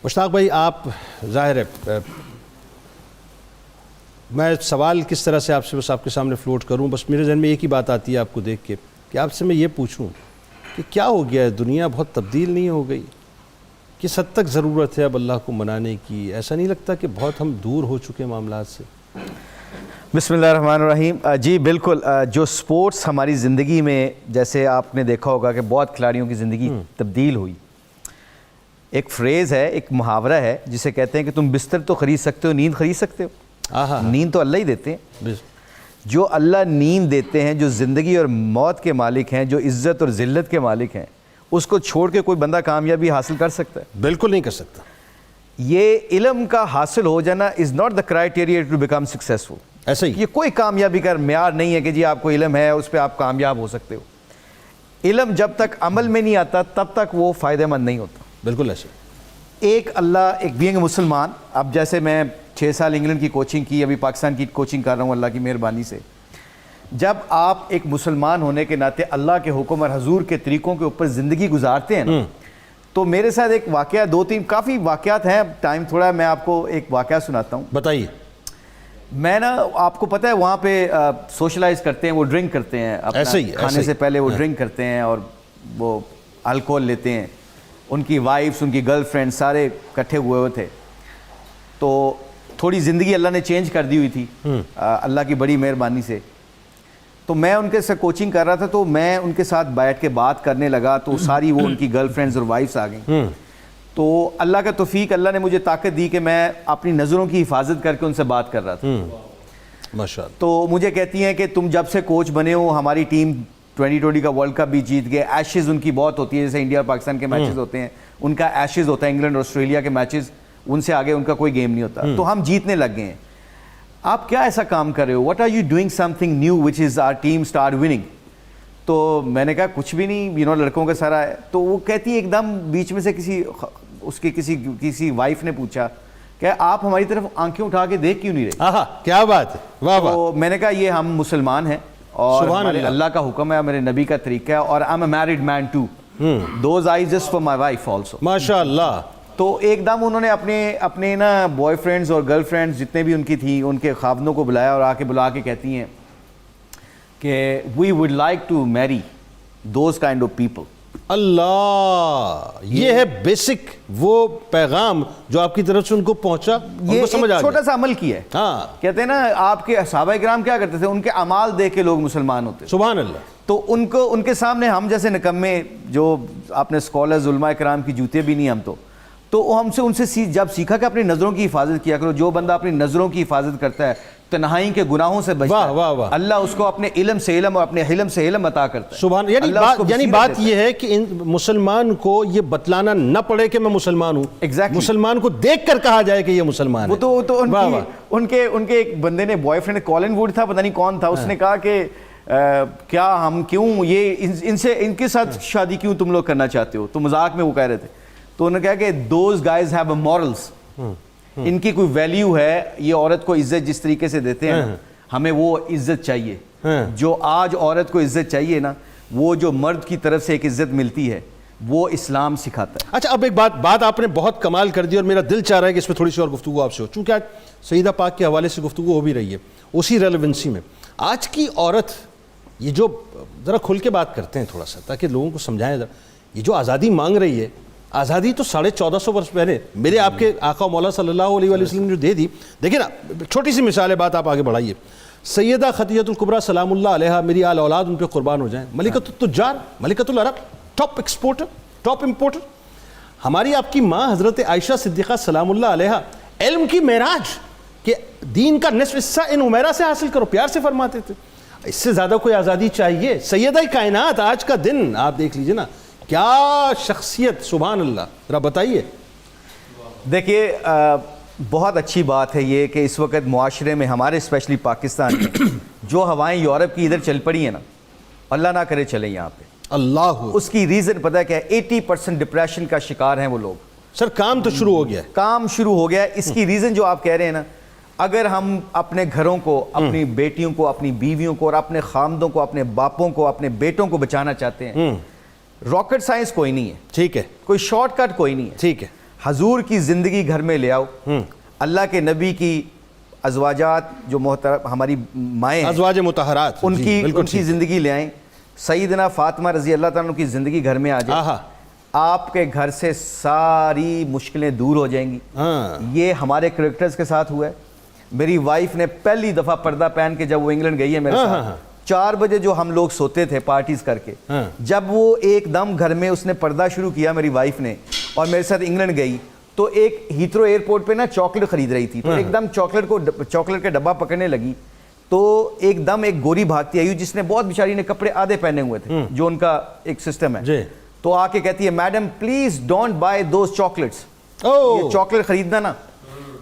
مشتاق بھائی، آپ ظاہر ہے میں سوال کس طرح سے آپ سے بس آپ کے سامنے فلوٹ کروں، بس میرے ذہن میں ایک ہی بات آتی ہے آپ کو دیکھ کے کہ آپ سے میں یہ پوچھوں کہ کیا ہو گیا ہے؟ دنیا بہت تبدیل نہیں ہو گئی؟ کس حد تک ضرورت ہے اب اللہ کو منانے کی؟ ایسا نہیں لگتا کہ بہت ہم دور ہو چکے معاملات سے؟ بسم اللہ الرحمن الرحیم. جی بالکل، جو سپورٹس ہماری زندگی میں، جیسے آپ نے دیکھا ہوگا کہ بہت کھلاڑیوں کی زندگی تبدیل ہوئی. ایک فریز ہے، ایک محاورہ ہے جسے کہتے ہیں کہ تم بستر تو خرید سکتے ہو، نیند خرید سکتے ہو؟ نیند تو اللہ ہی دیتے ہیں. جو اللہ نیند دیتے ہیں، جو زندگی اور موت کے مالک ہیں، جو عزت اور ذلت کے مالک ہیں، اس کو چھوڑ کے کوئی بندہ کامیابی حاصل کر سکتا ہے؟ بالکل نہیں کر سکتا. یہ علم کا حاصل ہو جانا is not the criteria to become successful. ایسا ہی یہ کوئی کامیابی کا معیار نہیں ہے کہ جی آپ کو علم ہے اس پہ آپ کامیاب ہو سکتے ہو. علم جب تک عمل میں نہیں آتا تب تک وہ فائدہ مند نہیں ہوتا. بالکل ایسے. ایک بینگ مسلمان، اب جیسے میں 6 سال انگلینڈ کی کوچنگ کی، ابھی پاکستان کی کوچنگ کر رہا ہوں اللہ کی مہربانی سے. جب آپ ایک مسلمان ہونے کے ناطے اللہ کے حکم اور حضور کے طریقوں کے اوپر زندگی گزارتے ہیں نا، تو میرے ساتھ ایک واقعہ، 2-3 کافی واقعات ہیں، ٹائم تھوڑا ہے، میں آپ کو ایک واقعہ سناتا ہوں. بتائیے. میں نا، آپ کو پتہ ہے وہاں پہ سوشلائز کرتے ہیں، وہ ڈرنک کرتے ہیں کھانے سے پہلے، وہ ڈرنک کرتے ہیں اور وہ الکوہل لیتے ہیں. ان کی وائفس، ان کی گرل فرینڈ سارے اکٹھے ہوئے تھے. تو تھوڑی زندگی اللہ نے چینج کر دی ہوئی تھی اللہ کی بڑی مہربانی سے. تو میں ان کے ساتھ کوچنگ کر رہا تھا، تو میں ان کے ساتھ بیٹھ کے بات کرنے لگا تو ساری وہ ان کی گرل فرینڈز اور وائفس آ گئیں. تو اللہ کا توفیق، اللہ نے مجھے طاقت دی کہ میں اپنی نظروں کی حفاظت کر کے ان سے بات کر رہا تھا. ماشاءاللہ. تو مجھے کہتی ہیں کہ تم جب سے کوچ بنے ہو، ہماری ٹیم 2020 کا ورلڈ کپ بھی جیت گئے. ایشز ان کی بہت ہوتی ہے، جیسے انڈیا اور پاکستان کے میچز ہوتے ہیں، ان کا ایشز ہوتا ہے، انگلینڈ اور آسٹریلیا کے میچز، ان سے آگے ان کا کوئی گیم نہیں ہوتا. تو ہم جیتنے لگ گئے ہیں. آپ کیا ایسا کام کر رہے ہو؟ What are you doing something new which is our team start winning? تو میں نے کہا کچھ بھی نہیں، لڑکوں کا سارا ہے. تو وہ کہتی ہے ایک دم بیچ میں سے کسی وائف نے پوچھا کہ آپ ہماری طرف آنکھیں اٹھا کے دیکھ کیوں نہیں رہے؟ کیا بات ہے، واہ واہ. تو میں نے کہا یہ ہم مسلمان ہیں اور ہمارے اللہ کا حکم ہے، میرے نبی کا طریقہ ہے، اور I'm a married man too. Those eyes just for my wife also. ماشاءاللہ. تو ایک دم انہوں نے اپنے نا بوائے فرینڈز اور گرل فرینڈز جتنے بھی ان کی تھیں، ان کے خاوندوں کو بلایا اور بلا کے کہتی ہیں کہ we would like to marry those kind of people. اللہ، یہ ہے بیسک وہ پیغام جو آپ کی طرف سے ان کو پہنچا، ان کو سمجھ آ گیا. چھوٹا سا عمل کیا ہے. ہاں، کہتے ہیں نا آپ کے صحابہ کرام کیا کرتے تھے، ان کے اعمال دیکھ کے لوگ مسلمان ہوتے. سبحان اللہ. تو ان کے سامنے ہم جیسے نکمے، جو اپنے اسکالرز علماء کرام کی جوتے بھی نہیں ہم تو ہم سے ان سے جب سیکھا کہ اپنی نظروں کی حفاظت کیا کرو. جو بندہ اپنی نظروں کی حفاظت کرتا ہے، تنہائی کے گناہوں سے بچتا ہے، اللہ اس کو اپنے علم سے علم اور اپنے حلم سے علم عطا کرتا ہے. سبحان. یعنی بات یہ ہے کہ مسلمان کو یہ بتلانا نہ پڑے کہ میں مسلمان ہوں. مسلمان کو دیکھ کر کہا جائے کہ یہ مسلمان ہے. وہ تو ان کے ایک بندے نے، بوائے فرینڈ کالن ووڈ تھا، پتہ نہیں کون تھا، اس نے کہا کہ کیا ہم کیوں ان کے ساتھ شادی کیوں تم لوگ کرنا چاہتے ہو؟ تو مذاق میں وہ کہہ رہے تھے. تو انہوں نے کہا کہ دوز گائز ہیو مورلز. ان کی کوئی ویلیو ہے. یہ عورت کو عزت جس طریقے سے دیتے ہیں، ہمیں وہ عزت چاہیے. جو آج عورت کو عزت چاہیے نا، وہ جو مرد کی طرف سے ایک عزت ملتی ہے، وہ اسلام سکھاتا ہے. اچھا، اب ایک بات آپ نے بہت کمال کر دی اور میرا دل چاہ رہا ہے کہ اس پہ تھوڑی سی اور گفتگو آپ سے ہو، چونکہ آج سیدہ پاک کے حوالے سے گفتگو ہو بھی رہی ہے اسی ریلیونسی میں. آج کی عورت، یہ جو ذرا کھل کے بات کرتے ہیں تھوڑا سا تاکہ لوگوں کو سمجھائیں ذرا، یہ جو آزادی مانگ رہی ہے، آزادی تو 1450 برس پہلے میرے آپ کے آقا مولا صلی اللہ علیہ وسلم نے جو دے دی. دیکھیں نا، چھوٹی سی مثال ہے، بات آپ آگے بڑھائیے. سیدہ خدیجہ الکبریٰ سلام اللہ علیہا، میری آل اولاد ان پہ قربان ہو جائیں، ملکۃ التجار، ملکۃ العرب، ٹاپ ایکسپورٹر، ٹاپ امپورٹر. ہماری آپ کی ماں حضرت عائشہ صدیقہ سلام اللہ علیہا، علم کی معراج کہ دین کا نصف حصہ ان عمیرہ سے حاصل کرو، پیار سے فرماتے تھے. اس سے زیادہ کوئی آزادی چاہیے؟ سیدہ کائنات، آج کا دن آپ دیکھ لیجئے نا، کیا شخصیت، سبحان اللہ. ذرا بتائیے. دیکھیے، بہت اچھی بات ہے یہ کہ اس وقت معاشرے میں ہمارے اسپیشلی پاکستان میں جو ہوائیں یورپ کی ادھر چل پڑی ہیں نا، اللہ نہ کرے چلیں یہاں پہ. اللہ، اس کی ریزن پتہ ہے کہ 80% ڈپریشن کا شکار ہیں وہ لوگ. سر کام تو شروع ہو گیا ہے. کام شروع ہو گیا ہے. اس کی ریزن جو آپ کہہ رہے ہیں نا، اگر ہم اپنے گھروں کو، اپنی بیٹیوں کو، اپنی بیویوں کو اور اپنے خامدوں کو، اپنے باپوں کو، اپنے بیٹوں کو بچانا چاہتے ہیں، راکٹ سائنس کوئی نہیں ہے. ٹھیک ہے. کوئی شارٹ کٹ کوئی نہیں ہے. ٹھیک ہے. حضور کی زندگی گھر میں لے آؤ, اللہ کے نبی کی ازواجات جو محترم ہماری مائیں ازواج مطہرات ان کی زندگی لے آئیں, سیدنا فاطمہ رضی اللہ تعالیٰ عنہ کی زندگی گھر میں آ جائے, آپ کے گھر سے ساری مشکلیں دور ہو جائیں گی. یہ ہمارے کریکٹرز کے ساتھ ہوا ہے. میری وائف نے پہلی دفعہ پردہ پہن کے جب وہ انگلینڈ گئی ہے میرے ساتھ, 4 بجے جو ہم لوگ سوتے تھے پارٹیز کر کے, جب وہ ایک دم گھر میں اس نے پردہ شروع کیا میری وائف نے اور میرے ساتھ انگلینڈ گئی, تو ایک ہیتھرو ایئرپورٹ پہ نا چاکلیٹ خرید رہی تھی, تو ایک دم چاکلیٹ کا ڈبہ پکڑنے لگی, تو ایک دم ایک گوری بھاگتی آئی جس نے بہت بیچاری نے کپڑے آدھے پہنے ہوئے تھے, جو ان کا ایک سسٹم ہے, تو آ کے کہتی ہے madam please don't buy those chocolates, یہ چاکلیٹ خریدنا نا.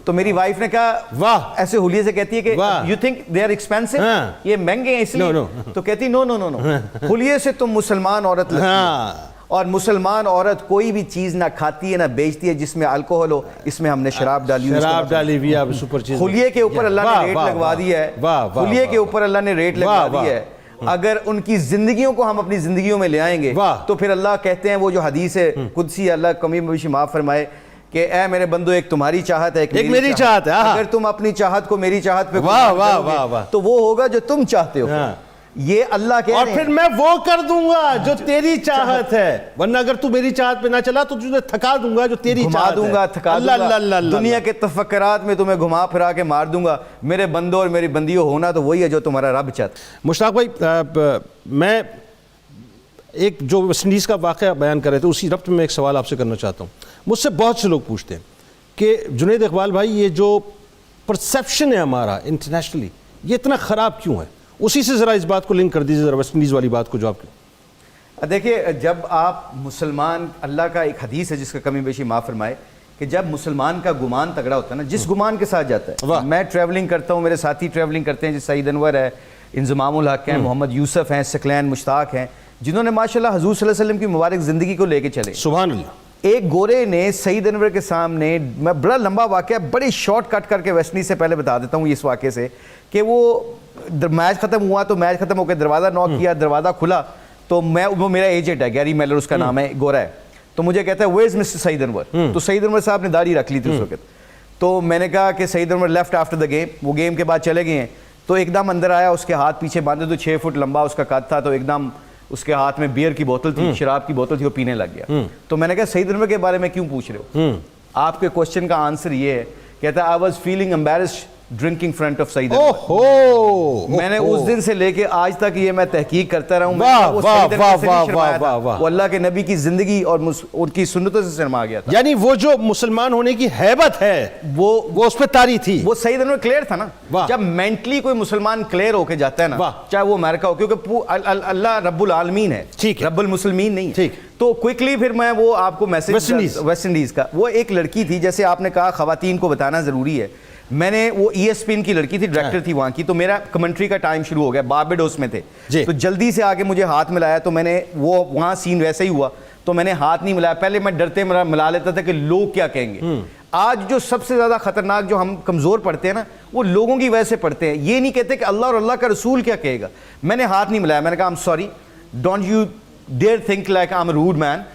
تو میری وائف نے کہا واہ, ایسے ہولیے سے کہتی ہے کہ you think they are expensive, یہ مہنگے ہیں اس لیے, تو کہتی نو نو نو نو, ہولیے سے تم مسلمان عورت لگتی ہے, اور مسلمان عورت کوئی بھی چیز نہ کھاتی ہے نہ بیچتی ہے جس میں الکوہل ہو, اس میں ہم نے شراب ڈالی ہوئی ہے, سپر چیز. ہولیے کے اوپر اللہ نے ریٹ لگوا دی ہے, ہولیے کے اوپر اللہ نے ریٹ لگوا دی ہے. اگر ان کی زندگیوں کو ہم اپنی زندگیوں میں لے آئیں گے تو پھر اللہ کہتے ہیں, وہ جو حدیث ہے قدسی, اللہ کمی بیشی معاف فرمائے کہ اے میرے بندو, ایک تمہاری چاہت ہے, ایک میری چاہت ہے, اگر تم اپنی چاہت کو میری چاہت پہ تو وہ ہوگا جو تم چاہتے ہو. یہ اللہ کہہ رہے ہیں, اور پھر میں وہ کر دوں گا جو تیری چاہت ہے, ورنہ اگر تو میری چاہت پہ نہ چلا تو تجھے تھکا دوں گا جو تیری چاہت ہے, دوں گا, تھکا دوں گا, دنیا کے تفکرات میں تمہیں گھما پھرا کے مار دوں گا. میرے بندوں اور میری بندیوں, ہونا تو وہی ہے جو تمہارا رب چاہتا. مشتاق بھائی, میں ایک جو ویسٹ انڈیز کا واقعہ بیان کر رہے تھے, اسی ربط میں ایک سوال آپ سے کرنا چاہتا ہوں. مجھ سے بہت سے لوگ پوچھتے ہیں کہ جنید اقبال بھائی, یہ جو پرسیپشن ہے ہمارا انٹرنیشنلی, یہ اتنا خراب کیوں ہے؟ اسی سے ذرا اس بات کو لنک کر دیجیے, ذرا ویسٹ انڈیز والی بات کو جو آپ کی. دیکھیے, جب آپ مسلمان, اللہ کا ایک حدیث ہے جس کا کمی بیشی معاف فرمائے, کہ جب مسلمان کا گمان تگڑا ہوتا ہے نا, جس گمان کے ساتھ جاتا ہے, میں ٹریولنگ کرتا ہوں, میرے ساتھی ٹریولنگ کرتے ہیں, جیسے سعید انور ہے, انضمام الحق ہیں, محمد یوسف ہیں, ثقلین مشتاق ہیں, جنہوں نے ماشاءاللہ حضور صلی اللہ علیہ وسلم کی مبارک زندگی کو لے کے چلے. سبحان اللہ. ایک گورے نے سعید انور کے سامنے, میں بڑا لمبا واقعہ بڑی شارٹ کٹ کر کے ویسٹ انڈیز سے پہلے بتا دیتا ہوں اس واقعے سے, کہ وہ میچ ختم ہوا, تو میچ ختم ہو کے دروازہ نوک کیا, دروازہ کھلا, تو وہ میرا ایجنٹ ہے, گیری میلر اس کا نام ہے, گورا ہے, تو مجھے کہتا ہے ویئر از مسٹر سعید انور. تو سعید انور صاحب نے داڑھی رکھ لی تھی اس وقت, تو میں نے کہا کہ سعید انور لیفٹ آفٹر دا گیم, وہ گیم کے بعد چلے گئے ہیں, تو ایک دم اندر آیا, اس کے ہاتھ پیچھے باندھے, تو 6 فٹ لمبا اس کا قد تھا, تو ایک دم اس کے ہاتھ میں بیئر کی بوتل تھی, شراب کی بوتل تھی, وہ پینے لگ گیا. تو میں نے کہا سعید انور کے بارے میں کیوں پوچھ رہے ہو؟ آپ کے کوشچن کا آنسر یہ ہے, کہتا ہے I was feeling embarrassed drinking front of Saeed Anwar. میں نے اس دن سے لے کے آج تک یہ میں تحقیق کرتا رہا ہوں, وہ اللہ کے نبی کی زندگی اور ان کی سنتوں سے شرما گیا تھا. یعنی وہ جو مسلمان ہونے کی ہیبت ہے وہ اس پہ طاری تھی, وہ سعید انور کلیئر تھا نا. جب مینٹلی کوئی مسلمان کلیئر ہو کے جاتا ہے نا, چاہے وہ امریکہ ہو, کیونکہ اللہ رب العالمین ہے, رب المسلمین نہیں ہے. تو کوئکلی پھر میں وہ آپ کو میسج, ویسٹ انڈیز کا, وہ ایک لڑکی تھی, جیسے آپ نے کہا خواتین کو بتانا ضروری ہے, میں نے, وہ ای ایس پی ان کی لڑکی تھی, ڈائریکٹر تھی وہاں کی, تو میرا کمنٹری کا ٹائم شروع ہو گیا, باربیڈوس میں تھے, تو جلدی سے آگے مجھے ہاتھ ملایا, تو میں نے, وہ وہاں سین ویسا ہی ہوا, تو میں نے ہاتھ نہیں ملایا. پہلے میں ڈرتے ملا لیتا تھا کہ لوگ کیا کہیں گے. آج جو سب سے زیادہ خطرناک جو ہم کمزور پڑتے ہیں نا, وہ لوگوں کی وجہ سے پڑھتے ہیں, یہ نہیں کہتے کہ اللہ اور اللہ کا رسول کیا کہے گا. میں نے ہاتھ نہیں ملایا, میں نے کہا I'm sorry, don't you dare think like I'm a rude man.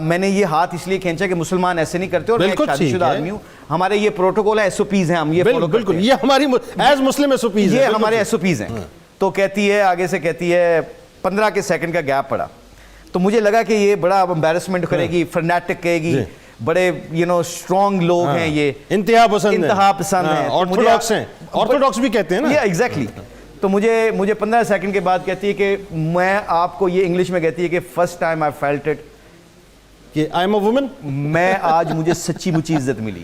میں نے یہ ہاتھ اس لیے کھینچا کہ مسلمان ایسے نہیں کرتے, اور میں ایک شادی شدہ آدمی ہوں, ہمارے یہ پروٹوکول ہے, ایس او پیز ہیں, ہم یہ فالو کرتے ہیں, یہ ہماری as Muslim S O Ps ہیں, یہ ہمارے ایس او پیز ہیں. تو کہتی ہے, آگے سے کہتی ہے, 15 کے سیکنڈ کا گیپ پڑا, تو مجھے لگا کہ یہ بڑا امبیرسمنٹ کرے گی, فرنیٹک کہے گی, بڑے اسٹرانگ لوگ ہیں, یہ انتہا پسند ہیں, آرتھوڈاکس بھی کہتے ہیں نا. ایگزیکٹلی. تو مجھے 15 سیکنڈ کے بعد کہتی ہے کہ میں آپ کو, یہ انگلش میں کہتی ہے کہ first time I felt it, کہ آئی ایم اے وومن. میں آج مجھے سچی مچی عزت ملی,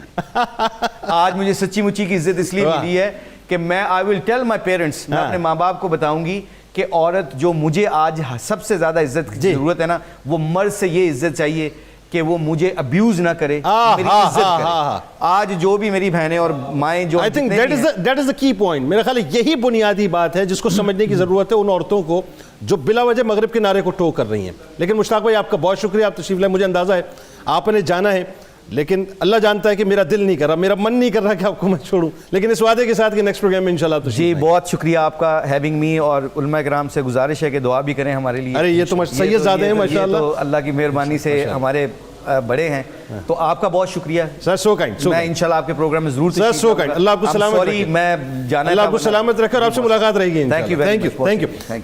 آج مجھے سچی مچی کی عزت اس لیے ملی ہے کہ میں آئی ول ٹیل مائی پیرنٹس, میں اپنے ماں باپ کو بتاؤں گی کہ عورت جو مجھے آج سب سے زیادہ عزت کی ضرورت ہے نا, وہ مرد سے یہ عزت چاہیے کہ وہ مجھے ابیوز نہ کرے, میری عزت کرے. آج جو بھی میری بہنیں اور مائیں جو, I think that is the key point. میرا خیال ہے یہی بنیادی بات ہے جس کو سمجھنے کی ضرورت ہے ان عورتوں کو جو بلا وجہ مغرب کے نعرے کو ٹو کر رہی ہیں. لیکن مشتاق بھائی, آپ کا بہت شکریہ, آپ تشریف لائے. مجھے اندازہ ہے آپ نے جانا ہے, لیکن اللہ جانتا ہے کہ میرا دل نہیں کر رہا, میرا من نہیں کر رہا کہ آپ کو میں چھوڑوں, لیکن اس وعدے کے ساتھ کہ نیکسٹ پروگرام میں انشاءاللہ تو جی بہت شکریہ آپ کا ہیونگ می, اور علماء کرام سے گزارش ہے کہ دعا بھی کریں ہمارے لیے. ارے یہ تو سید زادے ہیں ماشاءاللہ, اللہ کی مہربانی سے ہمارے بڑے ہیں. تو آپ کا بہت شکریہ سر. So kind. میں انشاءاللہ آپ کے پروگرام میں ضرور سر. So kind. اللہ آپ کو سلامت رکھے. میں جانا, اللہ آپ کو سلامت رکھے اور آپ سے ملاقات رہے گی. Thank you.